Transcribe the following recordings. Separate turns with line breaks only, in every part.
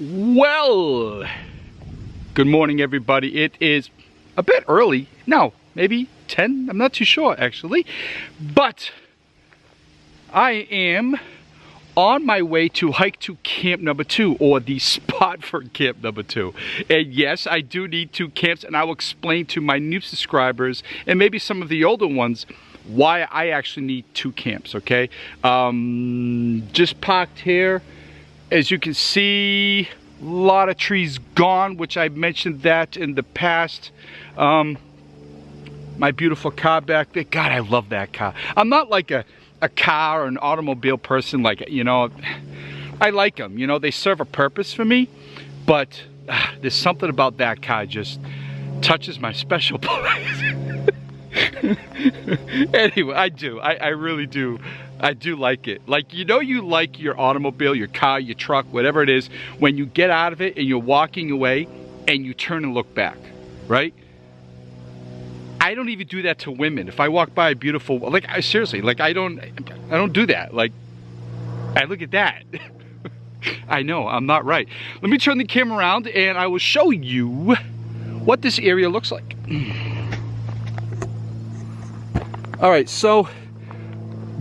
Well, good morning everybody. It is a bit early. No, maybe 10. I'm not too sure actually. But I am on my way to hike to camp number 2, or the spot for camp number 2. And yes, I do need 2 camps, and I will explain to my new subscribers and maybe some of the older ones why I actually need 2 camps, okay? Just parked here. As you can see, a lot of trees gone, which I mentioned that in the past. My beautiful car back there. God, I love that car. I'm not like a car or an automobile person, like, you know, I like them. You know, they serve a purpose for me, but there's something about that car just touches my special place. Anyway, I do. I really do. I do like it. Like, you know, you like your automobile, your car, your truck, whatever it is, when you get out of it and you're walking away and you turn and look back, right? I don't even do that to women. If I walk by a beautiful, like, seriously, like, I don't do that. Like, I look at that. I know, I'm not right. Let me turn the camera around and I will show you what this area looks like. All right, so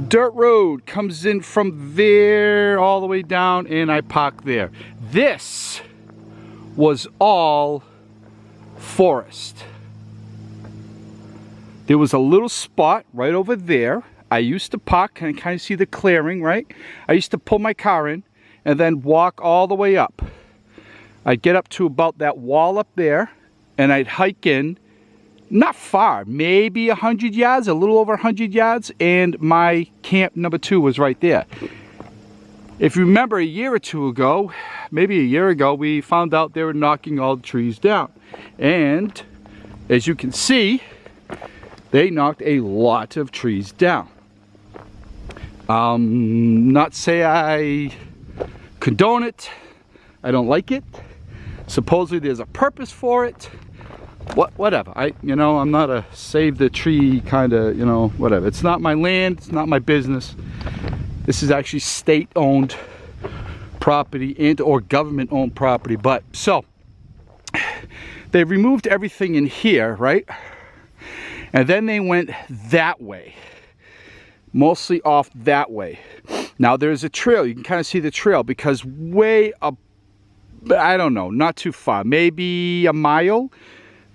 dirt road comes in from there all the way down, and I park there. This was all forest. There was a little spot right over there. I used to park, and kind of see the clearing, right? I used to pull my car in and then walk all the way up. I'd get up to about that wall up there, and I'd hike in. Not far, maybe 100 yards, a little over 100 yards, and my camp number 2 was right there. If you remember a year or two ago, maybe a year ago, we found out they were knocking all the trees down. And as you can see, they knocked a lot of trees down. Not say I condone it, I don't like it. Supposedly there's a purpose for it. Whatever. I'm not a save the tree kind of, whatever. It's not my land, it's not my business. This is actually state-owned property and or government-owned property. But so they removed everything in here, right? And then they went that way, mostly off that way. Now there's a trail. You can kind of see the trail because way up, I don't know, not too far, maybe a mile.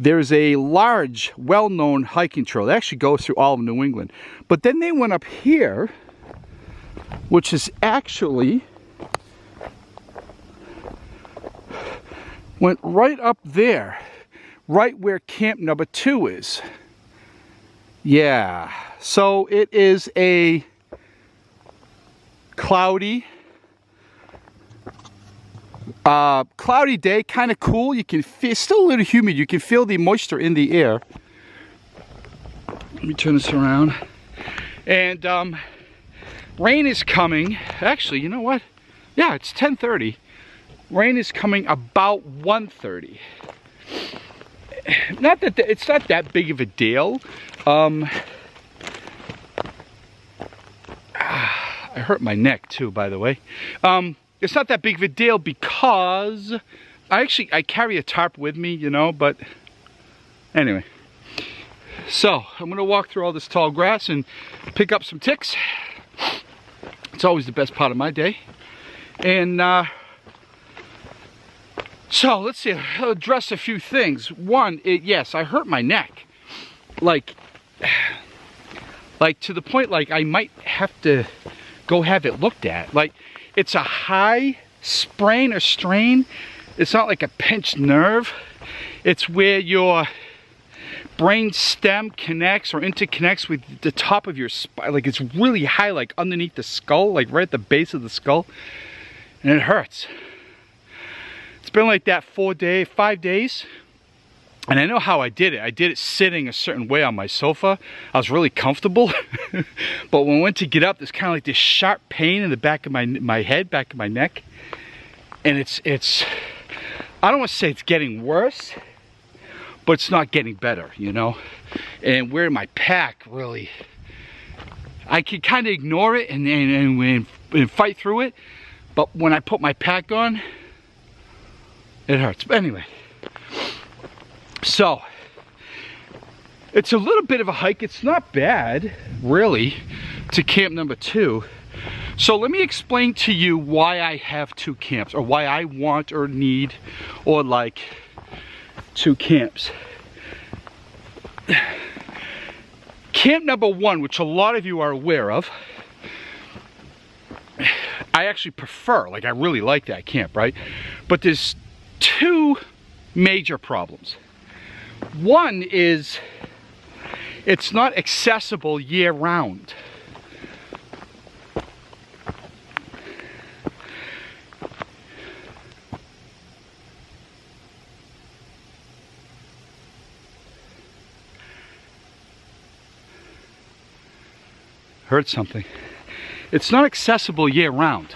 There's a large, well-known hiking trail that actually goes through all of New England. But then they went up here, which is actually, went right up there, right where camp number 2 is. Yeah, so it is a cloudy day, kind of cool. You can feel, it's still a little humid. You can feel the moisture in the air. Let me turn this around. And rain is coming. Actually, you know what? Yeah, it's 10:30. Rain is coming about 1:30. Not that it's not that big of a deal. I hurt my neck too, by the way. It's not that big of a deal because I carry a tarp with me, but anyway. So I'm gonna walk through all this tall grass and pick up some ticks. It's always the best part of my day. And so let's see, I'll address a few things. One, yes, I hurt my neck. Like to the point, like I might have to go have it looked at. Like, it's a high sprain or strain. It's not like a pinched nerve. It's where your brain stem connects or interconnects with the top of your spine. Like, it's really high, like underneath the skull, like right at the base of the skull. And it hurts. It's been like that 5 days. And I know how I did it. I did it sitting a certain way on my sofa. I was really comfortable. But when I went to get up, there's kind of like this sharp pain in the back of my head, back of my neck. And it's I don't want to say it's getting worse, but it's not getting better, And wearing my pack, really, I could kind of ignore it and fight through it. But when I put my pack on, It hurts. But anyway, so it's a little bit of a hike. It's not bad, really, to camp number 2. So let me explain to you why I have 2 camps, or why I want or need or like 2 camps. Camp number 1, which a lot of you are aware of, I actually prefer. Like, I really like that camp, right? But there's 2 major problems. One is it's not accessible year-round. Heard something. It's not accessible year-round.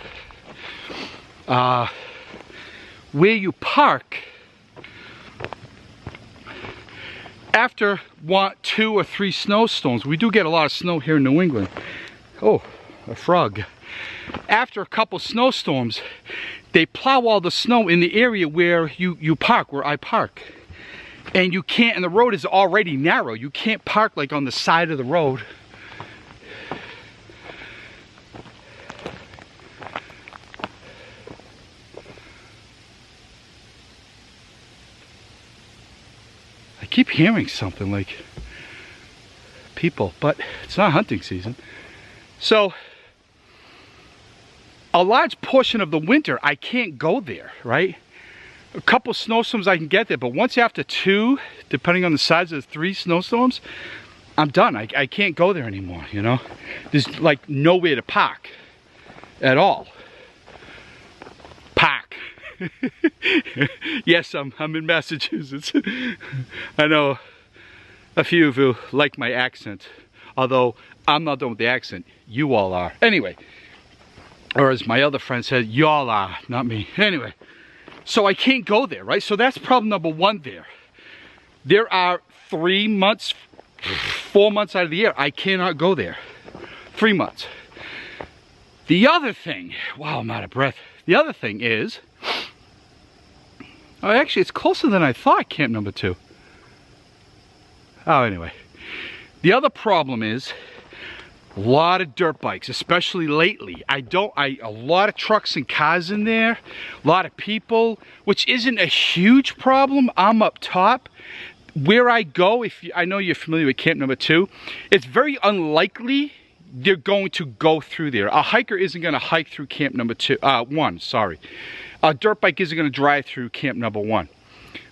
Where you park, after 1, 2, or 3 snowstorms, we do get a lot of snow here in New England. Oh, a frog. After a couple snowstorms, they plow all the snow in the area where you park, where I park. And you can't, and the road is already narrow. You can't park like on the side of the road. I keep hearing something like people, but it's not hunting season. So a large portion of the winter I can't go there, right? A couple snowstorms I can get there, but once after 2, depending on the size of the 3 snowstorms, I'm done. I can't go there anymore, you know? There's like nowhere to park at all. Park. Yes, I'm in Massachusetts. I know a few of you like my accent, although I'm not done with the accent. You all are. Anyway, or as my other friend said, y'all are, not me. Anyway, so I can't go there, right? So that's problem number 1 there. There are 3 months, 4 months out of the year I cannot go there. 3 months. The other thing, wow, I'm out of breath. The other thing is, oh, actually, it's closer than I thought, camp number 2. Oh, anyway. The other problem is a lot of dirt bikes, especially lately. A lot of trucks and cars in there, a lot of people, which isn't a huge problem. I'm up top. Where I go, I know you're familiar with camp number 2, it's very unlikely they're going to go through there. A hiker isn't going to hike through camp number 1, sorry. A dirt bike isn't going to drive through camp number 1.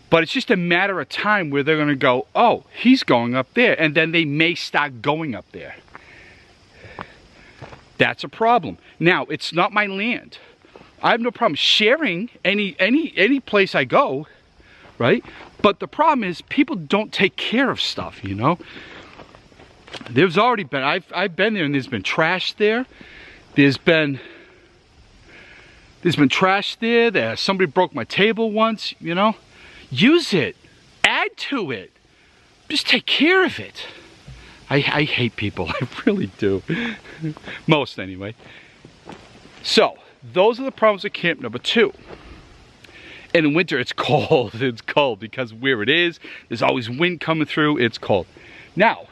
But it's just a matter of time where they're going to go, oh, he's going up there. And then they may start going up there. That's a problem. Now, it's not my land. I have no problem sharing any place I go, right? But the problem is people don't take care of stuff, you know? There's already been, I've been there and there's been trash there. There's been trash there. Somebody broke my table once, you know. Use it. Add to it. Just take care of it. I hate people. I really do. Most, anyway. So, those are the problems with camp number 2. And in winter, it's cold. It's cold because where it is, there's always wind coming through. It's cold. Now,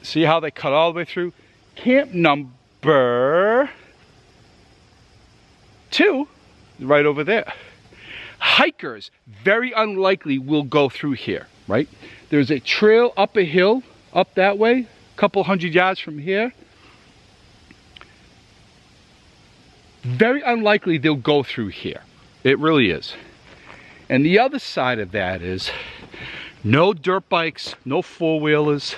see how they cut all the way through? Camp number 2, right over there. Hikers, very unlikely, will go through here, right? There's a trail up a hill, up that way, a couple 100 yards from here. Very unlikely they'll go through here. It really is. And the other side of that is no dirt bikes, no four-wheelers,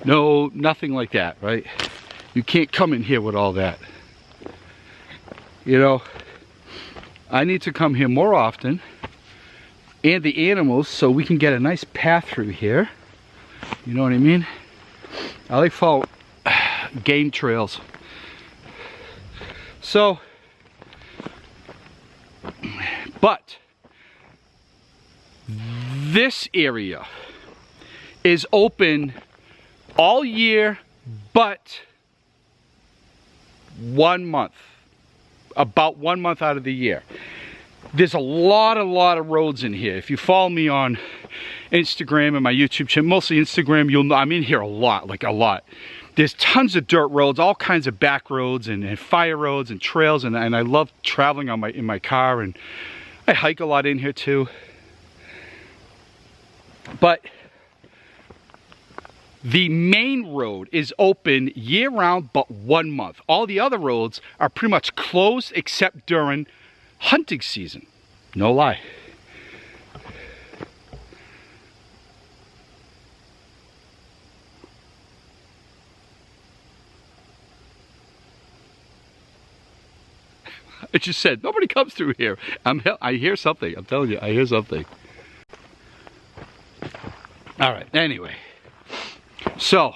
no, nothing like that, right? You can't come in here with all that. You know, I need to come here more often, and the animals, so we can get a nice path through here. You know what I mean? I like follow game trails. So, but this area is open all year but 1 month. about 1 month out of the year. There's a lot of roads in here. If you follow me on Instagram and my YouTube channel, mostly Instagram, you'll know I'm in here a lot, like a lot. There's tons of dirt roads, all kinds of back roads and fire roads and trails, and I love traveling on in my car, and I hike a lot in here too. But the main road is open year-round but 1 month. All the other roads are pretty much closed except during hunting season. No lie. I just said, nobody comes through here. I hear something. I'm telling you, I hear something. All right, anyway. So,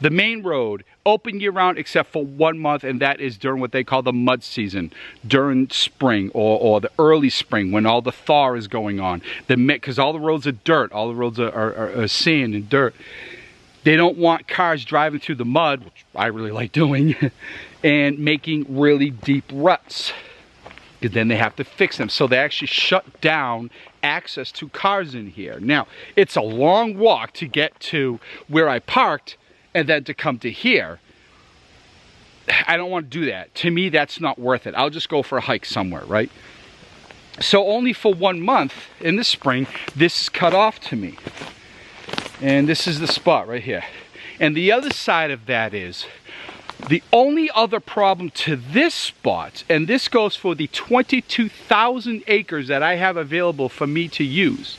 the main road, open year-round except for 1 month, and that is during what they call the mud season, during spring or the early spring when all the thaw is going on. Because all the roads are dirt, all the roads are sand and dirt. They don't want cars driving through the mud, which I really like doing, and making really deep ruts. Because then they have to fix them. So they actually shut down access to cars in here. Now, it's a long walk to get to where I parked and then to come to here. I don't want to do that. To me, that's not worth it. I'll just go for a hike somewhere, right? So only for 1 month in the spring, this is cut off to me. And this is the spot right here. And the other side of that is, the only other problem to this spot, and this goes for the 22,000 acres that I have available for me to use,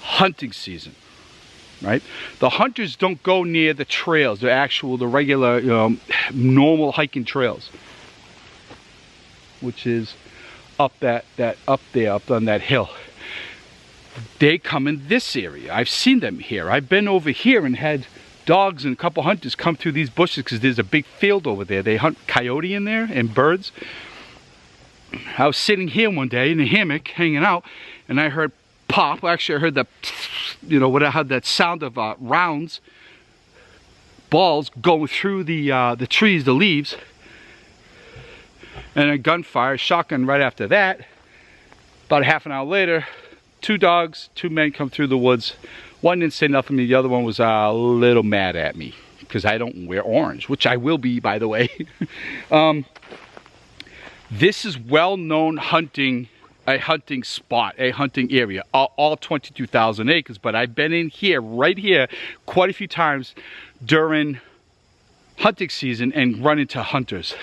hunting season, right? The hunters don't go near the trails, the regular, normal hiking trails, which is up up on that hill. They come in this area. I've seen them here. I've been over here and had dogs and a couple hunters come through these bushes because there's a big field over there. They hunt coyote in there and birds. I was sitting here one day in a hammock hanging out, and I heard pop. Actually, I heard the, what I had that sound of rounds, balls going through the trees, the leaves, and a gunfire, shotgun right after that. About a half an hour later, 2 dogs, 2 men come through the woods. One didn't say nothing to me. The other one was a little mad at me because I don't wear orange, which I will be, by the way. This is well-known hunting spot, a hunting area, all 22,000 acres. But I've been in here, right here, quite a few times during hunting season and run into hunters.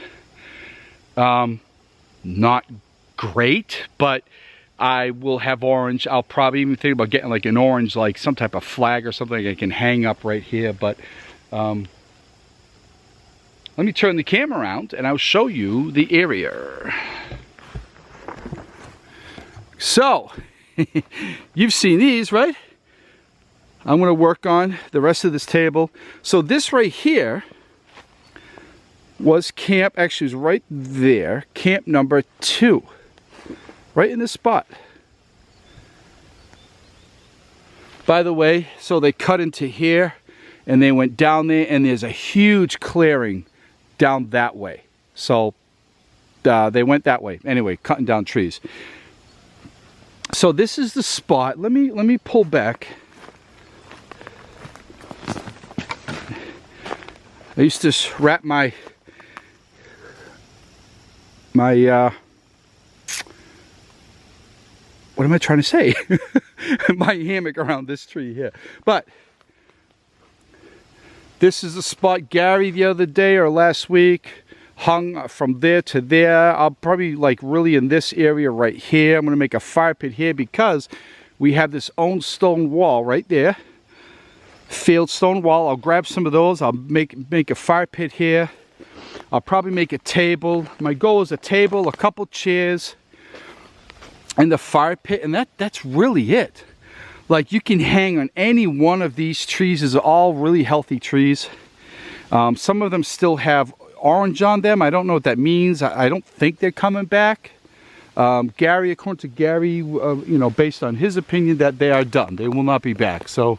Not great, but I will have orange. I'll probably even think about getting like an orange, like some type of flag or something I can hang up right here. But let me turn the camera around and I'll show you the area. So, you've seen these, right? I'm going to work on the rest of this table. So this right here was camp, actually it was right there, camp number 2. Right in this spot. By the way, so they cut into here and they went down there, and there's a huge clearing down that way. So they went that way. Anyway, cutting down trees. So this is the spot. Let me pull back. I used to wrap my what am I trying to say? My hammock around this tree here. But this is the spot Gary the other day or last week hung from there to there. I'll probably like really in this area right here. I'm going to make a fire pit here because we have this own stone wall right there. Field stone wall. I'll grab some of those. I'll make a fire pit here. I'll probably make a table. My goal is a table, a couple chairs, and the fire pit, and that's really it. Like, you can hang on any one of these trees. These are all really healthy trees. Some of them still have orange on them. I don't know what that means. I don't think they're coming back. Gary, according to Gary, based on his opinion, that they are done. They will not be back. So,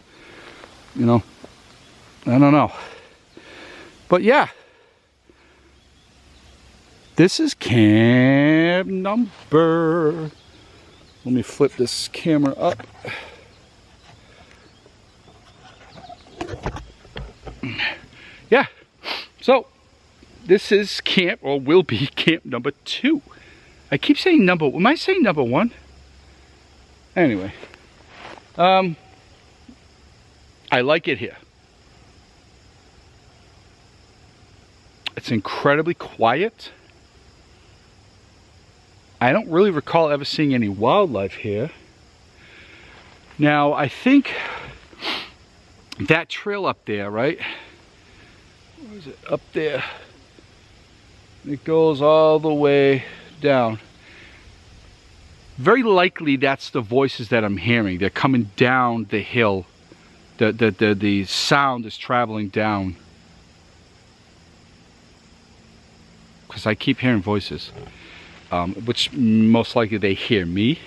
I don't know. But yeah, This is camp number. Let me flip this camera up. Yeah, so this is camp, or will be camp number 2. I keep saying number, am I saying number 1? Anyway, I like it here. It's incredibly quiet. I don't really recall ever seeing any wildlife here. Now, I think that trail up there, right? Where is it? Up there. It goes all the way down. Very likely that's the voices that I'm hearing. They're coming down the hill. The sound is traveling down. Because I keep hearing voices. Which most likely they hear me.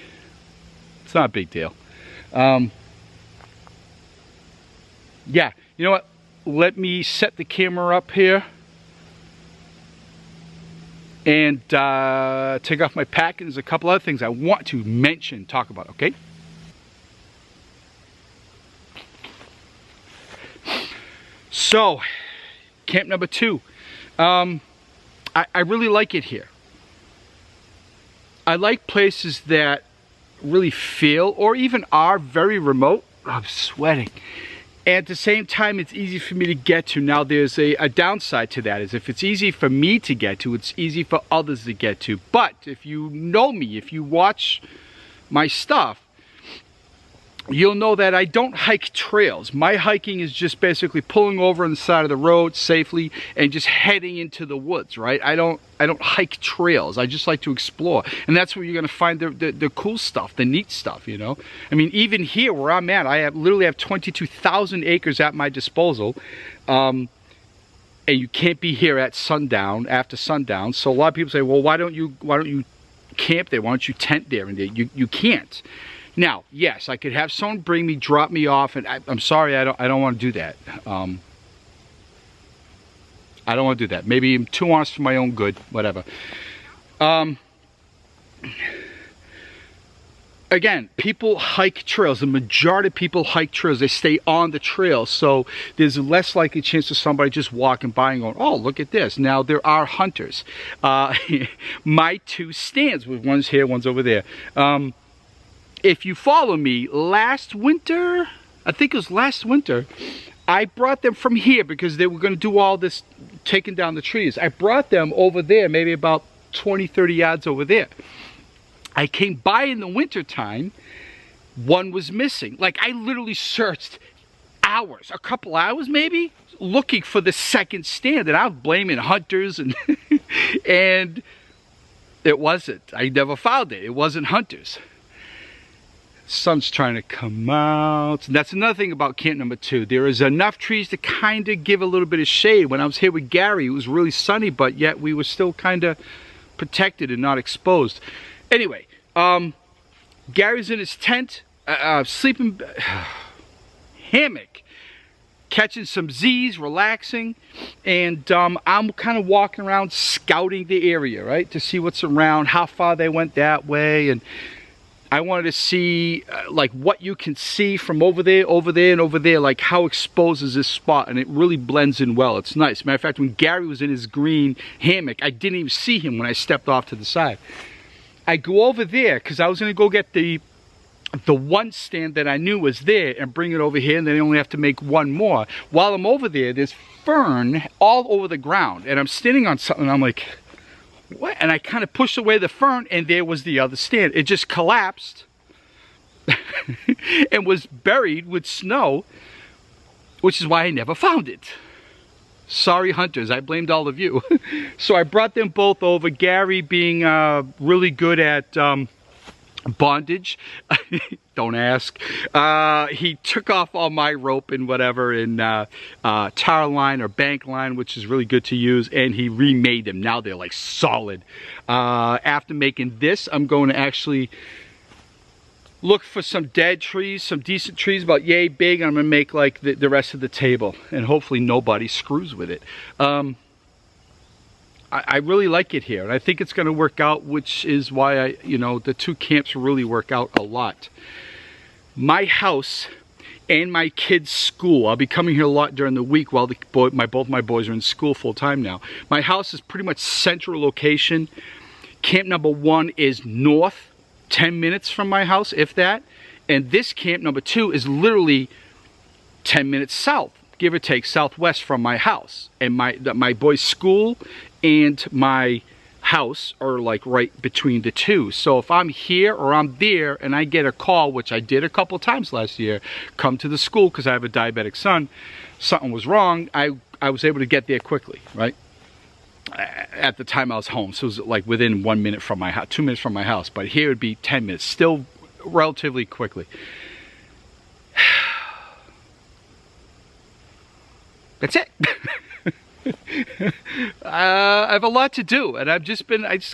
It's not a big deal. Yeah, you know what? Let me set the camera up here and take off my pack. And there's a couple other things I want to mention, talk about, okay? So, camp number 2. I really like it here. I like places that really feel, or even are, very remote. I'm sweating. And at the same time, it's easy for me to get to. Now, there's a downside to that, is if it's easy for me to get to, it's easy for others to get to. But if you know me, if you watch my stuff, you'll know that I don't hike trails. My hiking is just basically pulling over on the side of the road safely and just heading into the woods, right? I don't hike trails. I just like to explore. And that's where you're gonna find the cool stuff, the neat stuff, you know? I mean, even here where I'm at, I literally have 22,000 acres at my disposal. And you can't be here at sundown, after sundown. So a lot of people say, well, why don't you camp there? Why don't you tent there? And you can't. Now, yes, I could have someone bring me, drop me off, and I'm sorry, I don't want to do that. I don't want to do that. Maybe I'm too honest for my own good, whatever. Again, people hike trails. The majority of people hike trails. They stay on the trail, so there's a less likely chance of somebody just walking by and going, oh, look at this. Now, there are hunters. My 2 stands, one's here, one's over there. If you follow me, last winter, I think it was last winter, I brought them from here because they were going to do all this taking down the trees. I brought them over there, maybe about 20, 30 yards over there. I came by in the winter time, one was missing. Like, I literally searched hours, a couple hours maybe, looking for the second stand, and I was blaming hunters and and it wasn't. I never found it. It wasn't hunters. Sun's trying to come out. And that's another thing about camp number 2. There is enough trees to kind of give a little bit of shade. When I was here with Gary, it was really sunny, but yet we were still kind of protected and not exposed. Anyway, Gary's in his tent, sleeping, hammock, catching some Z's, relaxing, and I'm kind of walking around scouting the area, right, to see what's around, how far they went that way, and I wanted to see like what you can see from over there, and over there, like how exposed is this spot, and it really blends in well. It's nice. Matter of fact, when Gary was in his green hammock, I didn't even see him when I stepped off to the side. I go over there because I was going to go get the one stand that I knew was there and bring it over here, and then I only have to make one more. While I'm over there, there's fern all over the ground, and I'm standing on something, and I'm like, what? And I kind of pushed away the fern, and there was the other stand. It just collapsed and was buried with snow, which is why I never found it. Sorry, hunters, I blamed all of you. So I brought them both over. Gary being really good at bondage. Don't ask. He took off all my rope and whatever, and tar line or bank line, which is really good to use, and he remade them. Now they're like solid. After making this, I'm going to actually look for some dead trees, some decent trees about yay big. I'm going to make like the rest of the table, and hopefully nobody screws with it. I really like it here, and I think it's going to work out, which is why the two camps really work out a lot. My house and my kids' school, I'll be coming here a lot during the week while both my boys are in school full time now. My house is pretty much central location. Camp number 1 is north, 10 minutes from my house, if that. And this camp number 2 is literally 10 minutes south, give or take, southwest from my house. And my boys' school and my house are like right between the two. So if I'm here or I'm there and I get a call, which I did a couple times last year, come to the school because I have a diabetic son, something was wrong, I was able to get there quickly, right? At the time I was home, so it was like within 1 minute from my house, 2 minutes from my house, but here it would be 10 minutes, still relatively quickly. That's it. I have a lot to do, and I just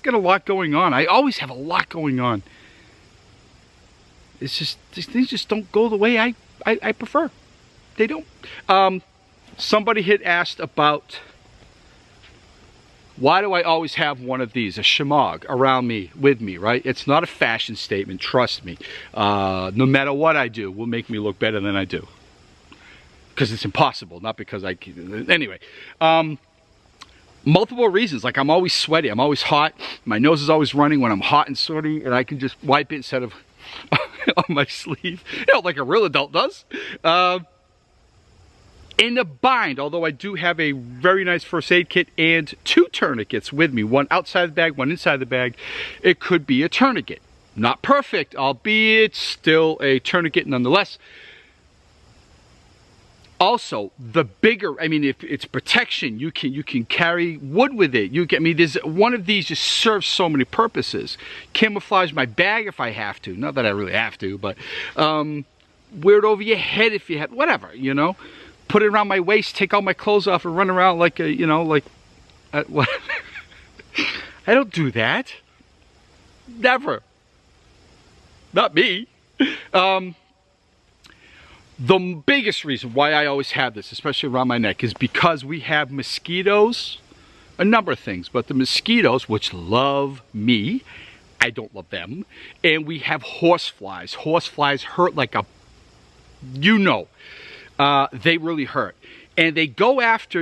got a lot going on. I always have a lot going on. It's just, these things just don't go the way I prefer. They don't. Somebody had asked about, why do I always have one of these, a Shemagh, around me, with me, right? It's not a fashion statement, trust me. No matter what I do, will make me look better than I do. Because it's impossible, not because I can. Anyway, multiple reasons. Like, I'm always sweaty, I'm always hot, my nose is always running when I'm hot and sweaty, and I can just wipe it instead of on my sleeve, like a real adult does. In a bind, although I do have a very nice first aid kit and 2 tourniquets with me, one outside the bag, one inside the bag. It could be a tourniquet. Not perfect, albeit still a tourniquet nonetheless. Also, the bigger, I mean, if it's protection, you can carry wood with it. There's one of these just serves so many purposes. Camouflage my bag if I have to. Not that I really have to, but wear it over your head if you have, whatever, Put it around my waist, take all my clothes off, and run around like a, what? I don't do that. Never. Not me. The biggest reason why I always have this, especially around my neck, is because we have mosquitoes. A number of things, but the mosquitoes, which love me, I don't love them. And we have horseflies. Horseflies hurt like a, they really hurt. And they go after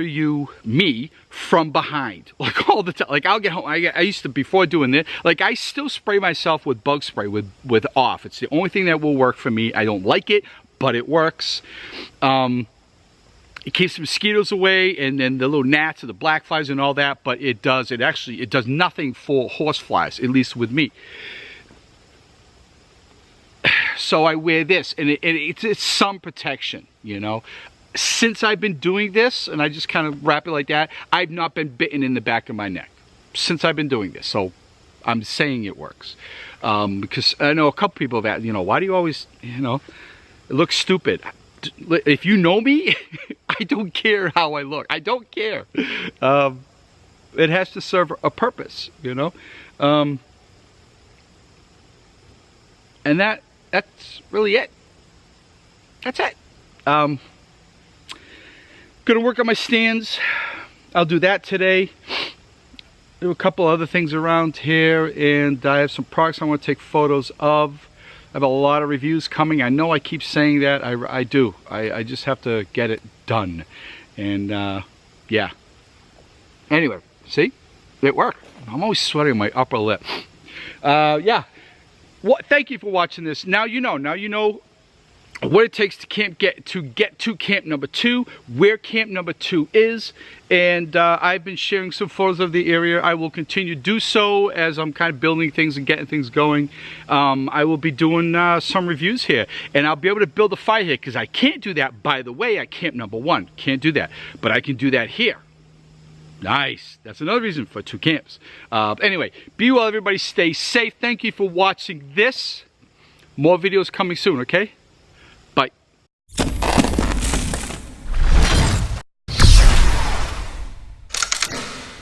me from behind, like all the time. Like, I'll get home, I used to, before doing this, like, I still spray myself with bug spray, with off. It's the only thing that will work for me. I don't like it, but it works. It keeps the mosquitoes away, and then the little gnats and the black flies and all that, but it does nothing for horse flies, at least with me. So I wear this, and it's some protection, Since I've been doing this, and I just kind of wrap it like that, I've not been bitten in the back of my neck since I've been doing this. So I'm saying it works. Because I know a couple people have asked, why do you always, it looks stupid. If you know me, I don't care how I look. I don't care. It has to serve a purpose, and that's really it. That's it. Gonna work on my stands. I'll do that today. Do a couple other things around here, and I have some products I want to take photos of. I have a lot of reviews coming. I know I keep saying that. I do. I just have to get it done. And yeah. Anyway, see? It worked. I'm always sweating my upper lip. Yeah. Thank you for watching this. Now you know what it takes to get to camp number 2, where camp number 2 is, and I've been sharing some photos of the area. I will continue to do so as I'm kind of building things and getting things going. I will be doing some reviews here, and I'll be able to build a fire here, because I can't do that, by the way, at camp number 1. Can't do that, but I can do that here. Nice. That's another reason for 2 camps. Anyway, be well, everybody. Stay safe. Thank you for watching this. More videos coming soon, okay?